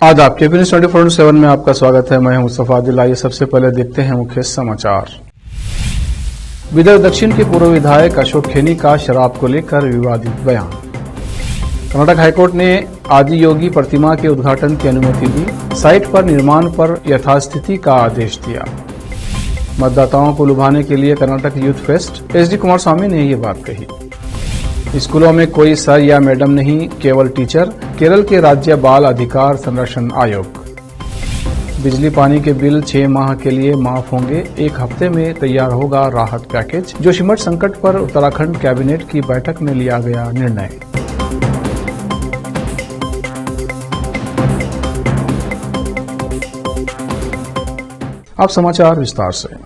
आदाब KP news 24/7 में आपका स्वागत है। मैं हूं मुस्तफा आदिल। आइए सबसे पहले देखते हैं मुख्य समाचार। बिदर दक्षिण के पूर्व विधायक अशोक खेनी का शराब को लेकर विवादित बयान। कर्नाटक हाईकोर्ट ने आदि योगी प्रतिमा के उद्घाटन की अनुमति दी। साइट पर निर्माण पर यथास्थिति का आदेश दिया। मतदाताओं को लुभाने के लिए Karnataka youth fest, SD Kumaraswamy ने ये बात कही। स्कूलों में कोई सर या मैडम नहीं, केवल टीचर, केरल के राज्य बाल अधिकार संरक्षण आयोग। बिजली पानी के बिल 6 माह के लिए माफ होंगे, 1 हफ्ते में तैयार होगा राहत पैकेज। जोशीमठ संकट पर उत्तराखंड कैबिनेट की बैठक में लिया गया निर्णय। अब समाचार विस्तार से।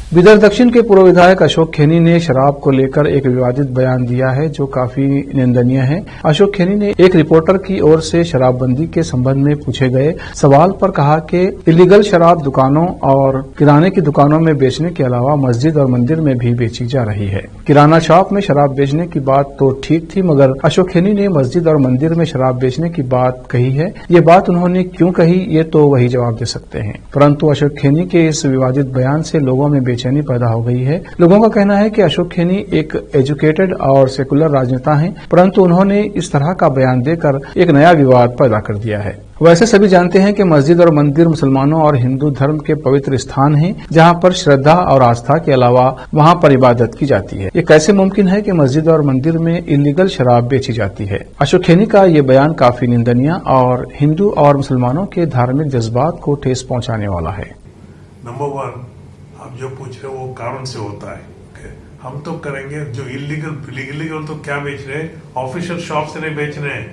बिदर दक्षिण के पूर्व विधायक अशोक खेनी ने शराब को लेकर एक विवादित बयान दिया है जो काफी निंदनीय है। अशोक खेनी ने एक रिपोर्टर की ओर से शराबबंदी के संबंध में पूछे गए सवाल पर कहा कि इलीगल शराब दुकानों और किराने की दुकानों में बेचने के अलावा मस्जिद और मंदिर में भी बेची जा रही है। किराना शॉप में शराब बेचने की बात तो ठीक थी, मगर अशोक खेनी ने मस्जिद और मंदिर में शराब बेचने की बात कही है। ये बात उन्होंने क्यों कही, ये तो वही जवाब दे सकते हैं। परंतु अशोक खेनी के इस विवादित बयान से लोगों में बेचैनी पैदा हो गई है। लोगों का कहना है कि अशोक खेनी एक एजुकेटेड और सेकुलर राजनेता हैं, परंतु उन्होंने इस तरह का बयान देकर एक नया विवाद पैदा कर दिया है। वैसे सभी जानते हैं कि मस्जिद और मंदिर मुसलमानों और हिंदू धर्म के पवित्र स्थान हैं, जहां पर श्रद्धा और आस्था के अलावा वहां पर इबादत की जाती है। ये कैसे मुमकिन है कि मस्जिद और मंदिर में इलीगल शराब बेची जाती है? अशोक खेनी का ये बयान काफी निंदनीय और हिंदू और मुसलमानों के धार्मिक जज्बात को ठेस पहुंचाने वाला है। नंबर 1, आप जो पूछ रहे हो वो कारण से होता है। हम तो करेंगे जो इलीगल तो क्या बेच रहे हैं? ऑफिशियल शॉप से नहीं बेच रहे हैं,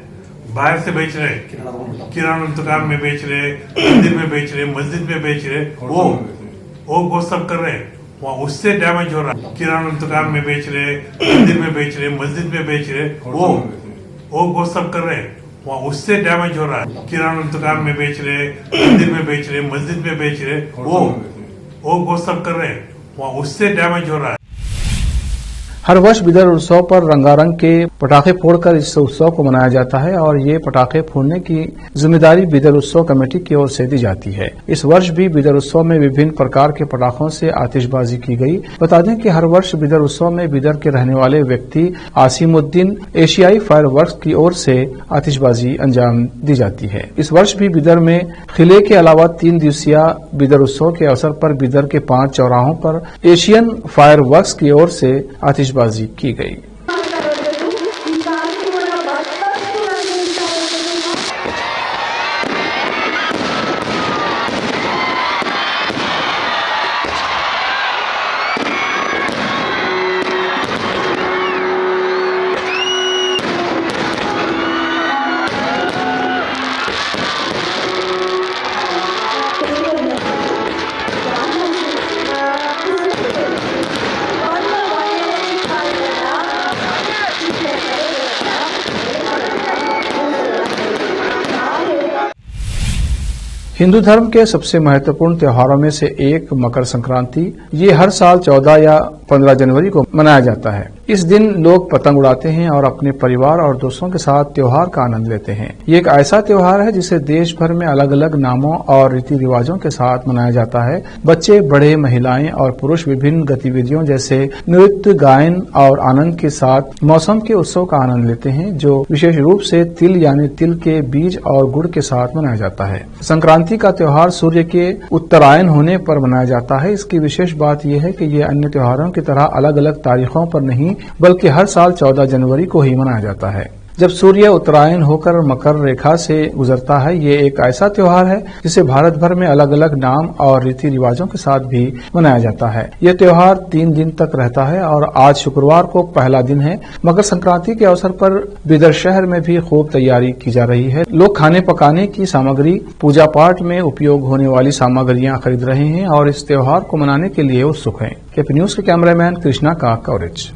बाहर से बेच रहे हैं, किराना दुकान में बेच रहे, मंदिर में बेच रहे, मस्जिद में बेच रहे, वो सब कर रहे हैं। वहाँ उससे डैमेज हो रहा है। किराना दुकान में बेच रहे, मंदिर में बेच रहे, मस्जिद में बेच रहे, वो सब कर रहे हैं। वहाँ उससे डैमेज हो रहा है। किराना दुकान में बेच रहे, मंदिर में बेच रहे, मस्जिद में बेच रहे, वो सब कर रहे हैं। वहाँ उससे डैमेज हो रहा है। हर वर्ष बिदर उत्सव पर रंगारंग के पटाखे फोड़कर इस उत्सव को मनाया जाता है और ये पटाखे फोड़ने की जिम्मेदारी बिदर उत्सव कमेटी की ओर से दी जाती है। इस वर्ष भी बिदर उत्सव में विभिन्न प्रकार के पटाखों से आतिशबाजी की गई। बता दें कि हर वर्ष बिदर उत्सव में बिदर के रहने वाले व्यक्ति आसिमुद्दीन एशियाई फायर वर्क्स की ओर से आतिशबाजी अंजाम दी जाती है। इस वर्ष भी बिदर में किले के अलावा 3 दिवसीय बिदर उत्सव के अवसर पर बिदर के 5 चौराहों पर एशियन फायर वर्क्स की ओर से आतिशबाजी की गई। हिंदू धर्म के सबसे महत्वपूर्ण त्योहारों में से एक मकर संक्रांति, ये हर साल 14 या 15 जनवरी को मनाया जाता है। इस दिन लोग पतंग उड़ाते हैं और अपने परिवार और दोस्तों के साथ त्योहार का आनंद लेते हैं। ये एक ऐसा त्योहार है जिसे देश भर में अलग अलग नामों और रीति रिवाजों के साथ मनाया जाता है। बच्चे, बड़े, महिलाएं और पुरुष विभिन्न गतिविधियों जैसे नृत्य, गायन और आनंद के साथ मौसम के उत्सव का आनंद लेते हैं, जो विशेष रूप से तिल यानी तिल के बीज और गुड़ के साथ मनाया जाता है। संक्रांति का त्योहार सूर्य के उत्तरायण होने पर मनाया जाता है। इसकी विशेष बात यह है कि ये अन्य त्योहारों की तरह अलग अलग तारीखों पर नहीं, बल्कि हर साल 14 जनवरी को ही मनाया जाता है, जब सूर्य उत्तरायण होकर मकर रेखा से गुजरता है। ये एक ऐसा त्योहार है जिसे भारत भर में अलग अलग नाम और रीति रिवाजों के साथ भी मनाया जाता है। यह त्योहार 3 दिन तक रहता है और आज शुक्रवार को पहला दिन है। मकर संक्रांति के अवसर पर बिदर शहर में भी खूब तैयारी की जा रही है। लोग खाने पकाने की सामग्री, पूजा पाठ में उपयोग होने वाली सामग्रियां खरीद रहे हैं और इस त्योहार को मनाने के लिए उत्सुक हैं। केपी न्यूज के कैमरामैन कृष्णा का कवरेज।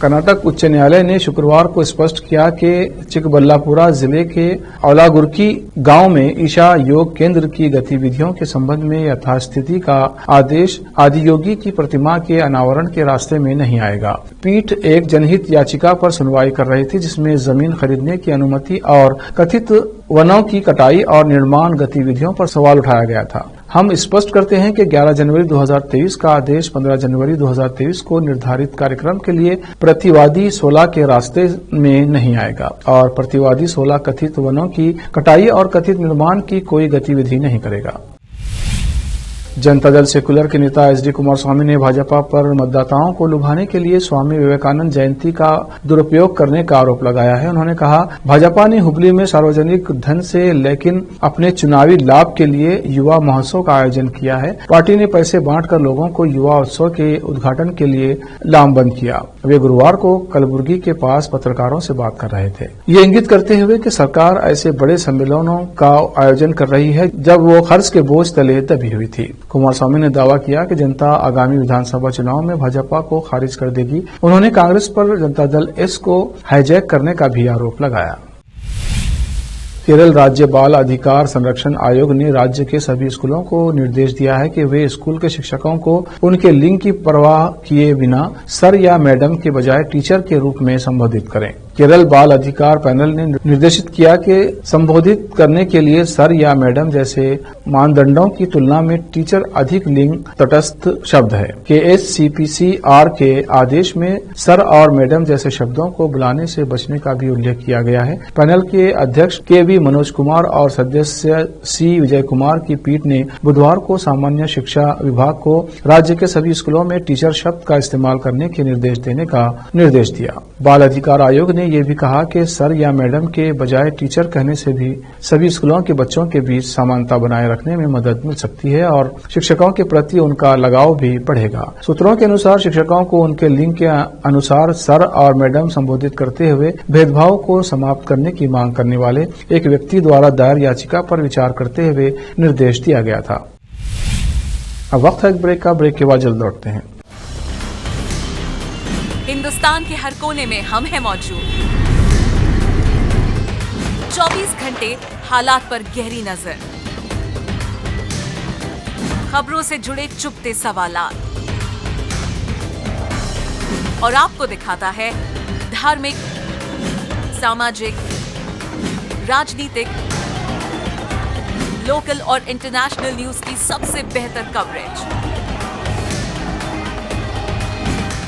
कर्नाटक उच्च न्यायालय ने शुक्रवार को स्पष्ट किया कि चिकबल्लापुरा जिले के औलागुर्की गांव में ईशा योग केंद्र की गतिविधियों के संबंध में यथास्थिति का आदेश आदियोगी की प्रतिमा के अनावरण के रास्ते में नहीं आएगा। पीठ एक जनहित याचिका पर सुनवाई कर रही थी, जिसमें जमीन खरीदने की अनुमति और कथित वनों की कटाई और निर्माण गतिविधियों पर सवाल उठाया गया था। हम स्पष्ट करते हैं कि 11 जनवरी 2023 का आदेश 15 जनवरी 2023 को निर्धारित कार्यक्रम के लिए प्रतिवादी 16 के रास्ते में नहीं आएगा और प्रतिवादी 16 कथित वनों की कटाई और कथित निर्माण की कोई गतिविधि नहीं करेगा। जनता दल सेकुलर के नेता एच डी कुमारस्वामी ने भाजपा पर मतदाताओं को लुभाने के लिए स्वामी विवेकानंद जयंती का दुरुपयोग करने का आरोप लगाया है। उन्होंने कहा, भाजपा ने हुबली में सार्वजनिक धन से लेकिन अपने चुनावी लाभ के लिए युवा महोत्सव का आयोजन किया है। पार्टी ने पैसे बांटकर लोगों को युवा उत्सव के उद्घाटन के लिए लामबंद किया। वे गुरुवार को कलबुर्गी के पास पत्रकारों से बात कर रहे थे। ये इंगित करते हुए कि सरकार ऐसे बड़े सम्मेलनों का आयोजन कर रही है जब वो खर्च के बोझ तले दबी हुई थी। कुमारस्वामी ने दावा किया कि जनता आगामी विधानसभा चुनाव में भाजपा को खारिज कर देगी। उन्होंने कांग्रेस पर जनता दल एस को हाईजैक करने का भी आरोप लगाया। केरल राज्य बाल अधिकार संरक्षण आयोग ने राज्य के सभी स्कूलों को निर्देश दिया है कि वे स्कूल के शिक्षकों को उनके लिंग की परवाह किए बिना सर या मैडम के बजाय टीचर के रूप में संबोधित करें। केरल बाल अधिकार पैनल ने निर्देशित किया कि संबोधित करने के लिए सर या मैडम जैसे मानदंडों की तुलना में टीचर अधिक लिंग तटस्थ शब्द है। KSCPCR के आदेश में सर और मैडम जैसे शब्दों को बुलाने से बचने का भी उल्लेख किया गया है। पैनल के अध्यक्ष KV मनोज कुमार और सदस्य C विजय कुमार की पीठ ने बुधवार को सामान्य शिक्षा विभाग को राज्य के सभी स्कूलों में टीचर शब्द का इस्तेमाल करने के निर्देश देने का निर्देश दिया। बाल अधिकार आयोग ने ये भी कहा कि सर या मैडम के बजाय टीचर कहने से भी सभी स्कूलों के बच्चों के बीच समानता बनाए रखने में मदद मिल सकती है और शिक्षकों के प्रति उनका लगाव भी बढ़ेगा। सूत्रों के अनुसार शिक्षकों को उनके लिंग के अनुसार सर और मैडम संबोधित करते हुए भेदभाव को समाप्त करने की मांग करने वाले एक व्यक्ति द्वारा दायर याचिका पर विचार करते हुए निर्देश दिया गया था। अब वक्त है एक ब्रेक का। ब्रेक के बाद जल्द लौटते हैं। हिंदुस्तान के हर कोने में हम हैं मौजूद। 24 घंटे हालात पर गहरी नजर, खबरों से जुड़े चुपते सवालात और आपको दिखाता है धार्मिक, सामाजिक, राजनीतिक, लोकल और इंटरनेशनल न्यूज की सबसे बेहतर कवरेज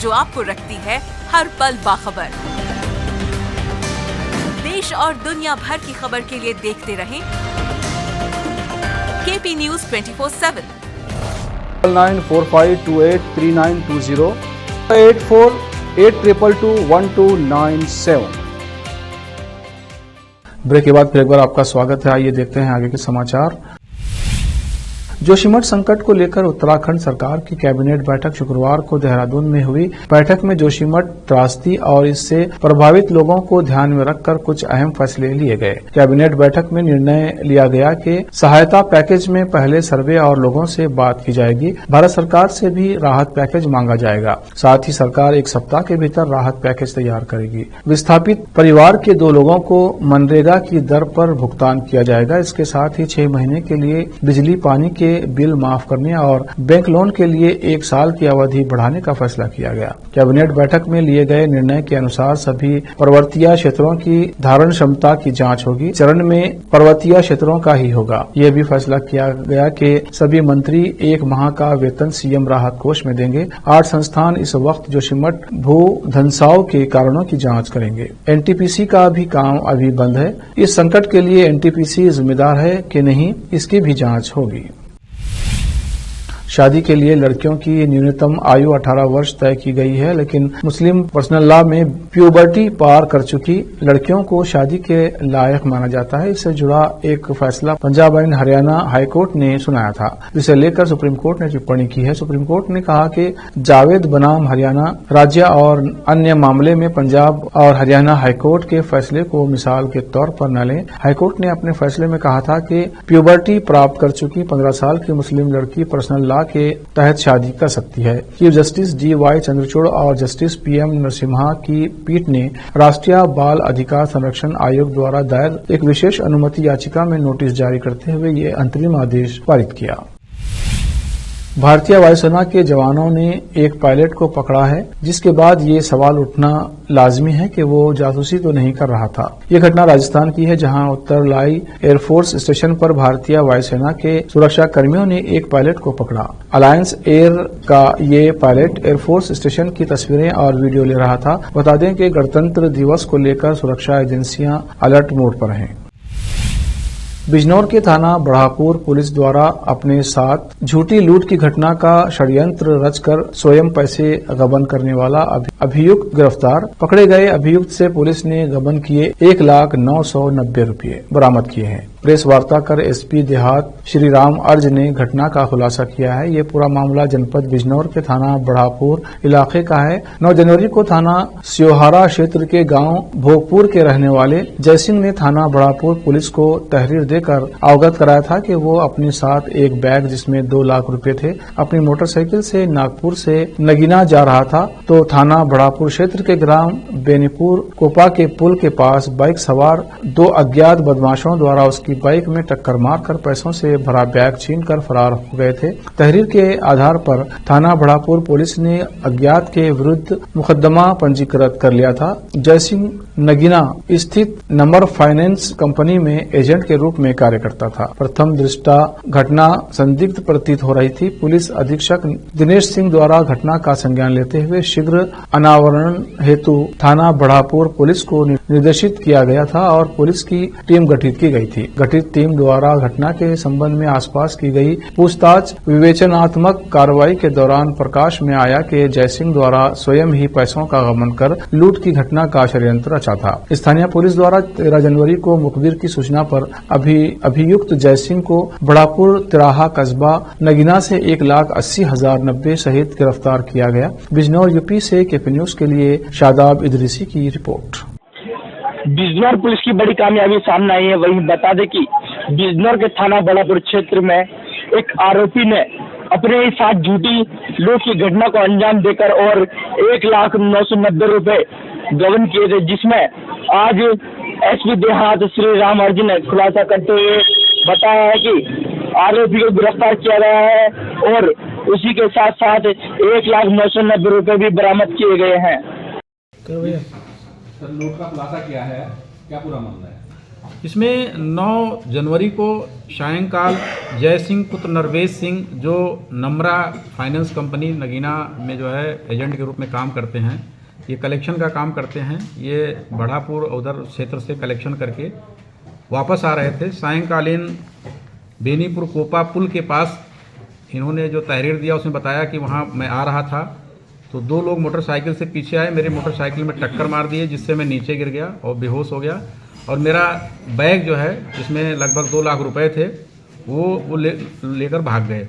जो आपको रखती है हर पल बाखबर। देश और दुनिया भर की खबर के लिए देखते रहें KP News 24/7। 9945283920 8482221297। ब्रेक के बाद फिर एक बार आपका स्वागत है। आइए देखते हैं आगे के समाचार। जोशीमठ संकट को लेकर उत्तराखंड सरकार की कैबिनेट बैठक शुक्रवार को देहरादून में हुई। बैठक में जोशीमठ त्रासदी और इससे प्रभावित लोगों को ध्यान में रखकर कुछ अहम फैसले लिए गए। कैबिनेट बैठक में निर्णय लिया गया कि सहायता पैकेज में पहले सर्वे और लोगों से बात की जाएगी। भारत सरकार से भी राहत पैकेज मांगा जाएगा। साथ ही सरकार 1 सप्ताह के भीतर राहत पैकेज तैयार करेगी। विस्थापित परिवार के 2 लोगों को मनरेगा की दर पर भुगतान किया जाएगा। इसके साथ ही 6 महीने के लिए बिजली पानी के बिल माफ करने और बैंक लोन के लिए 1 साल की अवधि बढ़ाने का फैसला किया गया। कैबिनेट बैठक में लिए गए निर्णय के अनुसार सभी पर्वतीय क्षेत्रों की धारण क्षमता की जांच होगी। चरण में पर्वतीय क्षेत्रों का ही होगा। यह भी फैसला किया गया कि सभी मंत्री 1 माह का वेतन सीएम राहत कोष में देंगे। 8 संस्थान इस वक्त जोशीमठ भू धंसाव के कारणों की जांच करेंगे। NTPC का भी काम अभी बंद है। इस संकट के लिए NTPC जिम्मेदार है कि नहीं, इसकी भी जांच होगी। शादी के लिए लड़कियों की न्यूनतम आयु 18 वर्ष तय की गई है, लेकिन मुस्लिम पर्सनल लॉ में प्यूबर्टी पार कर चुकी लड़कियों को शादी के लायक माना जाता है। इससे जुड़ा एक फैसला पंजाब एंड हरियाणा हाईकोर्ट ने सुनाया था, जिसे लेकर सुप्रीम कोर्ट ने टिप्पणी की है। सुप्रीम कोर्ट ने कहा कि जावेद बनाम हरियाणा राज्य और अन्य मामले में पंजाब और हरियाणा हाईकोर्ट के फैसले को मिसाल के तौर पर न लें। हाईकोर्ट ने अपने फैसले में कहा था कि प्यूबर्टी प्राप्त कर चुकी 15 साल की मुस्लिम लड़की पर्सनल लॉ लॉ के तहत शादी कर सकती है। चीफ जस्टिस DY चंद्रचूड़ और जस्टिस PM नरसिम्हा की पीठ ने राष्ट्रीय बाल अधिकार संरक्षण आयोग द्वारा दायर एक विशेष अनुमति याचिका में नोटिस जारी करते हुए ये अंतरिम आदेश पारित किया। भारतीय वायुसेना के जवानों ने एक पायलट को पकड़ा है, जिसके बाद ये सवाल उठना लाजमी है कि वो जासूसी तो नहीं कर रहा था। ये घटना राजस्थान की है, जहां उत्तरलाई एयरफोर्स स्टेशन पर भारतीय वायुसेना के सुरक्षा कर्मियों ने एक पायलट को पकड़ा। अलायंस एयर का ये पायलट एयरफोर्स स्टेशन की तस्वीरें और वीडियो ले रहा था। बता दें कि गणतंत्र दिवस को लेकर सुरक्षा एजेंसियां अलर्ट मोड पर हैं। बिजनौर के थाना बढ़ापुर पुलिस द्वारा अपने साथ झूठी लूट की घटना का षड्यंत्र रचकर स्वयं पैसे गबन करने वाला अभियुक्त गिरफ्तार। पकड़े गए अभियुक्त से पुलिस ने गबन किए 1,09,90 रुपये बरामद किए हैं। प्रेस वार्ता कर SP देहात श्री राम अर्ज ने घटना का खुलासा किया है। ये पूरा मामला जनपद बिजनौर के थाना बढ़ापुर इलाके का है। 9 जनवरी को थाना स्योहारा क्षेत्र के गांव भोगपुर के रहने वाले जयसिंह ने थाना बढ़ापुर पुलिस को तहरीर देकर अवगत कराया था कि वो अपने साथ एक बैग जिसमें 2 लाख रुपए थे अपनी मोटरसाइकिल से नागपुर से नगीना जा रहा था, तो थाना बढ़ापुर क्षेत्र के ग्राम बेनीपुर कोपा के पुल के पास बाइक सवार 2 अज्ञात बदमाशों द्वारा उसकी बाइक में टक्कर मारकर पैसों से भरा बैग छीनकर फरार हो गए थे। तहरीर के आधार पर थाना बढ़ापुर पुलिस ने अज्ञात के विरुद्ध मुकदमा पंजीकृत कर लिया था। जयसिंह नगीना स्थित नंबर फाइनेंस कंपनी में एजेंट के रूप में कार्य करता था। प्रथम दृष्टा घटना संदिग्ध प्रतीत हो रही थी। पुलिस अधीक्षक दिनेश सिंह द्वारा घटना का संज्ञान लेते हुए शीघ्र अनावरण हेतु थाना बढ़ापुर पुलिस को निर्देशित किया गया था और पुलिस की टीम गठित की गई थी। गठित टीम द्वारा घटना के संबंध में आसपास की गई पूछताछ विवेचनात्मक कार्रवाई के दौरान प्रकाश में आया कि जयसिंह द्वारा स्वयं ही पैसों का गबन कर लूट की घटना का षड्यंत्र रचा था। स्थानीय पुलिस द्वारा 13 जनवरी को मुखबिर की सूचना पर अभियुक्त जयसिंह को बढ़ापुर तिराहा कस्बा नगीना से 1,80,090 सहित गिरफ्तार किया गया। बिजनौर UP से KP न्यूज के लिए शादाब इदरीसी की रिपोर्ट। बिजनौर पुलिस की बड़ी कामयाबी सामने आई है। वहीं बता दें कि बिजनौर के थाना बढ़ापुर क्षेत्र में एक आरोपी ने अपने ही साथ झूठी लूट की घटना को अंजाम देकर और 1,09,90 रुपए गबन किए थे, जिसमें आज SP देहात श्री राम अर्ज ने खुलासा करते हुए बताया है कि आरोपी को गिरफ्तार किया गया है और उसी के साथ साथ 1,09,90 रुपए भी बरामद किए गए हैं। सर, लूट का खुलासा किया है, क्या पूरा मामला है? इसमें 9 जनवरी को सायंकाल जय सिंह पुत्र नरवेश सिंह, जो नम्रा फाइनेंस कंपनी नगीना में जो है एजेंट के रूप में काम करते हैं, ये कलेक्शन का काम करते हैं। ये बढ़ापुर उधर क्षेत्र से कलेक्शन करके वापस आ रहे थे। सायंकालीन बेनीपुर कोपा पुल के पास इन्होंने जो तहरीर दिया उसमें बताया कि वहाँ मैं आ रहा था तो 2 लोग मोटरसाइकिल से पीछे आए, मेरी मोटरसाइकिल में टक्कर मार दिए, जिससे मैं नीचे गिर गया और बेहोश हो गया और मेरा बैग जो है जिसमें लगभग 2 लाख रुपए थे वो लेकर भाग गए।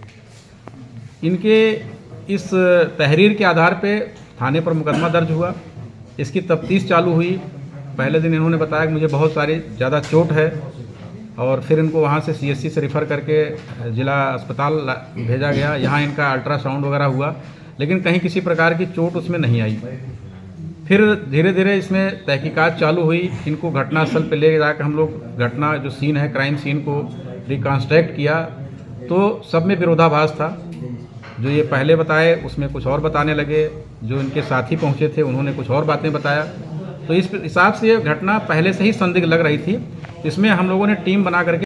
इनके इस तहरीर के आधार पे थाने पर मुकदमा दर्ज हुआ। इसकी तफ्तीश चालू हुई। पहले दिन इन्होंने बताया कि मुझे बहुत सारी ज़्यादा चोट है और फिर इनको वहाँ से CSC से रिफ़र करके ज़िला अस्पताल भेजा गया। यहाँ इनका अल्ट्रासाउंड वगैरह हुआ, लेकिन कहीं किसी प्रकार की चोट उसमें नहीं आई। फिर धीरे धीरे इसमें तहकीकात चालू हुई। इनको घटनास्थल पर ले जाकर हम लोग घटना जो सीन है, क्राइम सीन को रिकॉन्स्ट्रक्ट किया, तो सब में विरोधाभास था। जो ये पहले बताए उसमें कुछ और बताने लगे, जो इनके साथी पहुंचे थे उन्होंने कुछ और बातें बताया। तो इस हिसाब से ये घटना पहले से ही संदिग्ध लग रही थी। इसमें हम लोगों ने टीम बना करके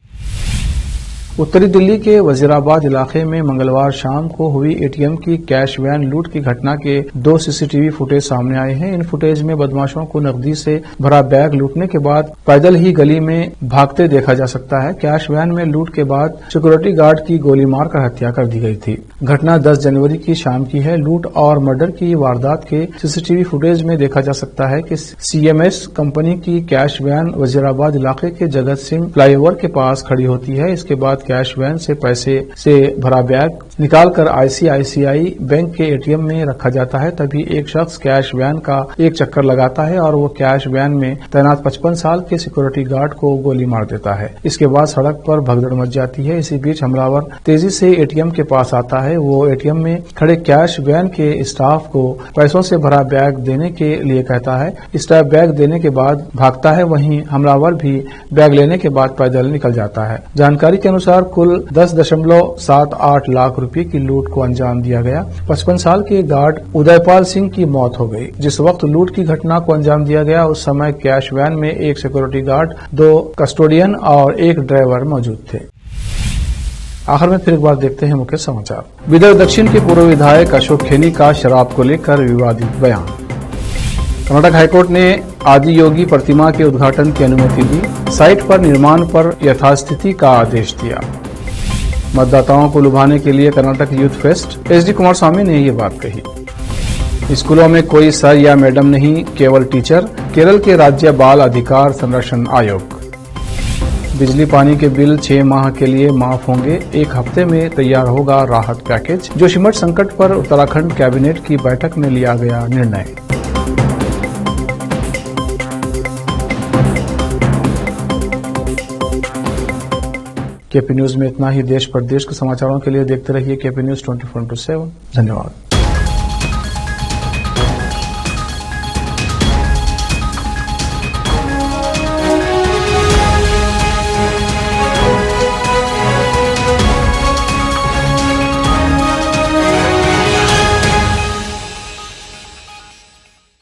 उत्तरी दिल्ली के वजीराबाद इलाके में मंगलवार शाम को हुई ATM की कैश वैन लूट की घटना के 2 CCTV फुटेज सामने आए हैं। इन फुटेज में बदमाशों को नकदी से भरा बैग लूटने के बाद पैदल ही गली में भागते देखा जा सकता है। कैश वैन में लूट के बाद सिक्योरिटी गार्ड की गोली मारकर हत्या कर दी गई थी। घटना 10 जनवरी की शाम की है। लूट और मर्डर की वारदात के CCTV फुटेज में देखा जा सकता है कि CMS कंपनी की कैश वैन वजीराबाद इलाके के जगत सिंह फ्लाईओवर के पास खड़ी होती है। इसके बाद कैश वैन से पैसे से भरा बैग निकालकर आईसीआईसीआई बैंक के एटीएम में रखा जाता है, तभी एक शख्स कैश वैन का एक चक्कर लगाता है और वो कैश वैन में तैनात 55 साल के सिक्योरिटी गार्ड को गोली मार देता है। इसके बाद सड़क पर भगदड़ मच जाती है। इसी बीच हमलावर तेजी से एटीएम के पास आता है। वो एटीएम में खड़े कैश वैन के स्टाफ को पैसों से भरा बैग देने के लिए कहता है। स्टाफ बैग देने के बाद भागता है। वहीं हमलावर भी बैग लेने के बाद पैदल निकल जाता है। जानकारी के अनुसार कुल 10.78 लाख रुपए की लूट को अंजाम दिया गया। 55 साल के गार्ड उदयपाल सिंह की मौत हो गई। जिस वक्त लूट की घटना को अंजाम दिया गया उस समय कैश वैन में एक सिक्योरिटी गार्ड, 2 कस्टोडियन और एक ड्राइवर मौजूद थे। आखिर में फिर एक बार देखते हैं मुख्य समाचार। विदर्भ दक्षिण के पूर्व विधायक अशोक खेनी का शराब को लेकर विवादित बयान। कर्नाटक हाईकोर्ट ने आदि योगी प्रतिमा के उद्घाटन की अनुमति दी। साइट पर निर्माण पर यथास्थिति का आदेश दिया। मतदाताओं को लुभाने के लिए Karnataka youth fest, HD Kumaraswamy ने ये बात कही। स्कूलों में कोई सर या मैडम नहीं, केवल टीचर, केरल के राज्य बाल अधिकार संरक्षण आयोग। बिजली पानी के बिल 6 माह के लिए माफ होंगे। 1 हफ्ते में तैयार होगा राहत पैकेज। जोशीमठ संकट पर उत्तराखंड कैबिनेट की बैठक में लिया गया निर्णय। केपी न्यूज में इतना ही। देश प्रदेश के समाचारों के लिए देखते रहिए केपी न्यूज 24/7। धन्यवाद।